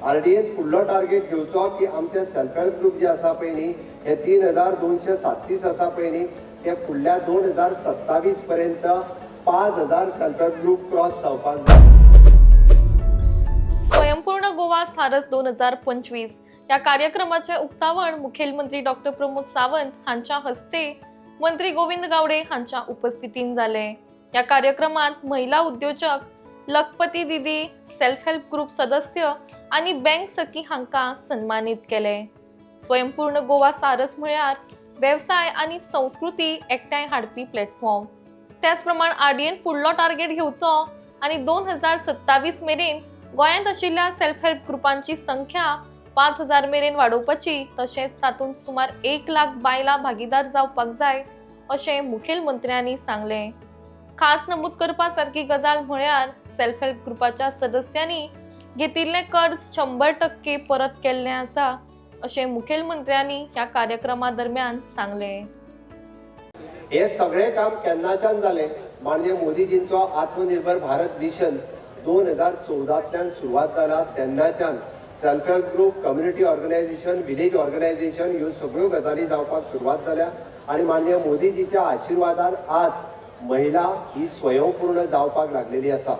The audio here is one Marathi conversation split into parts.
आरडीएन फुडलो टार्गेट घेवचो की आमचे सेल्फ हेल्प ग्रुप जे आसा पळय न्ही हे 3237 आसा पळय न्ही ते फुडल्या 2027 पर्यंत 5000 सेल्फ हेल्प ग्रुप क्रॉस जावपाक जाय। स्वयंपूर्ण गोवा सारस 2025 या कार्यक्रमाचे उक्तावण मुखेलमंत्री डॉक्टर प्रमोद सावंत हांच्या हस्ते मंत्री गोविंद गावडे हांच्या उपस्थितीत जाले। या कार्यक्रमात महिला उद्योजक, लखपती दीदी, सेल्फ हेल्प ग्रुप सदस्य आणि बँक सखी हांका सन्मानित केले। स्वयंपूर्ण गोवा सारस म्हळ्यार व्यवसाय आणि संस्कृती एकठांय हाडपी प्लॅटफॉर्म। त्याचप्रमाण आरडीएन फुडलो टार्गेट घेवचो आणि 2027 मेरेन गोंयांत आशिल्ल्या सेल्फ हेल्प ग्रुपांची संख्या 5000 मेरेन वाडोवपाची, तशेंच तातूंत सुमार 1 लाख बायलां भागीदार जावपाक जाय अशें मुखेलमंत्र्यांनी सांगले। खास नमूद करपा सारकी गजाल म्हळ्यार सेल्फ हेल्प ग्रुपाच्या सदस्यांनी घेतिल्लें कर्ज 100% परत केल्लें आसा अशें मुखेलमंत्र्यांनी ह्या कार्यक्रमा दरम्यान सांगले। हे सगळे काम केन्नाच्यान जालें? माननीय मोदीजींचो आत्मनिर्भर भारत मिशन 2014तल्यान सुरवात जाला तेन्नाच्यान self help group, community organisation, village organisation ह्यो सगळ्यो गजाली जावपाक सुरवात जाल्या आणि माननीय मोदीजीच्या आशिर्वादान आज महिला ही स्वयंपूर्ण जावपाक लागलेली आसा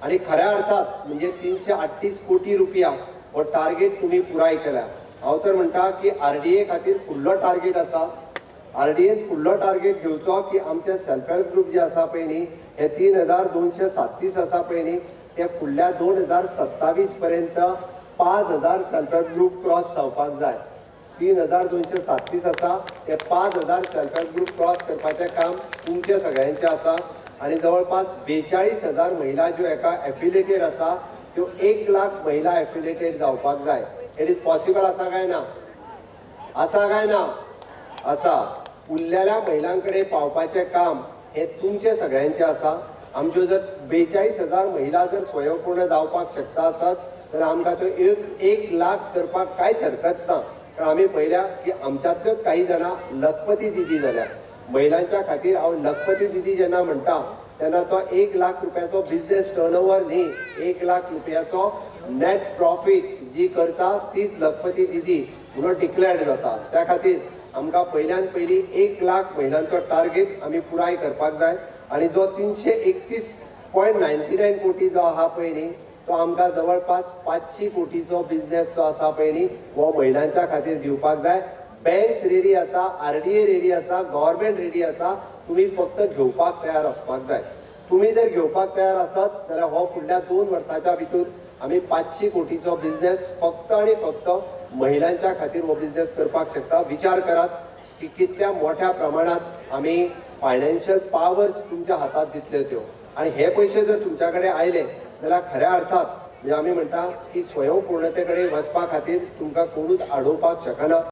आणि खऱ्या अर्थात म्हणजे 338 कोटी रुपया हो टार्गेट तुम्ही पुराय केला। हांव तर म्हणटा की आरडीए खातीर फुडलो टार्गेट आसा। आरडीएन फुडलो टार्गेट घेवचो की आमचे सेल्फ हेल्प ग्रुप जे आसा पळय न्ही हे 3237 आसा पळय न्ही ते फुडल्या 2027 पर्यंत 5000 सेल्फ हेल्प ग्रुप क्रॉस जावपाक जाय। 3237 आसा ते 5000 सेल्फ हेल्प ग्रुप क्रॉस करपाचें काम तुमचे सगळ्यांचे आसा आणि जवळपास 42,000 महिला ज्यो एका एफिलिएटेड आसा त्यो 1 लाख महिला एफिलिएटेड जावपाक जाय। इट इज पॉसिबल आसा काय ना? आसा काय ना? आसा। उरलेल्या महिलांकडे पावपाचें काम हे तुमचे सगळ्यांचे आसा। आमच्यो जर 42,000 महिला जर स्वयंपूर्ण जावपाक शकता आसत तर आमकां तो 1 लाख करपाक कांयच हरकत ना। कारण आमी पळयल्या की आमच्यांतल्योच काही जाणां लखपती दिदी जाल्या। महिलांच्या खातीर हांव लखपती दिदी जेन्ना म्हणटा तेन्ना तो 1 लाख रुपयाचो बिझनेस टर्नओव्हर न्ही, 1 लाख रुपयाचो नेट प्रॉफिट जी करता तीच लखपती दिदी म्हणून डिक्लेअर्ड जाता। त्या खातीर आमकां पयल्यान पयली 1 लाख महिलांचो टार्गेट आमी पुराय करपाक जाय आणि जो 331.99 कोटी जो आहा पळय न्ही तो आमकां जवळपास 500 कोटीचो बिझनेस जो आसा पळय न्ही हो महिलांच्या खातीर दिवपाक जाय। बँक्स रेडी आसा, आरडीए रेडी आसा, गव्हर्नमेंट रेडी आसा, तुम्ही फक्त घेवपाक तयार आसपाक जाय। तुम्ही जर घेवपाक तयार आसात जाल्यार हो फुडल्या 2 वर्सांच्या भितर आमी 500 कोटीचो बिझनेस फक्त आणि फक्त महिलांच्या खातीर हो बिझनेस करपाक शकता। विचार करात की कितल्या मोठ्या प्रमाणात आमी फायनान्शियल पावर्स तुमच्या हातात दितल्यो त्यो आणि हे पैसे जर तुमच्याकडे आयले जाल्यार खऱ्या अर्थात म्हणजे आमी म्हणटा की स्वयंपूर्णते कडेन वचपा खातीर तुमकां कोणूच आडोवपाक शकना।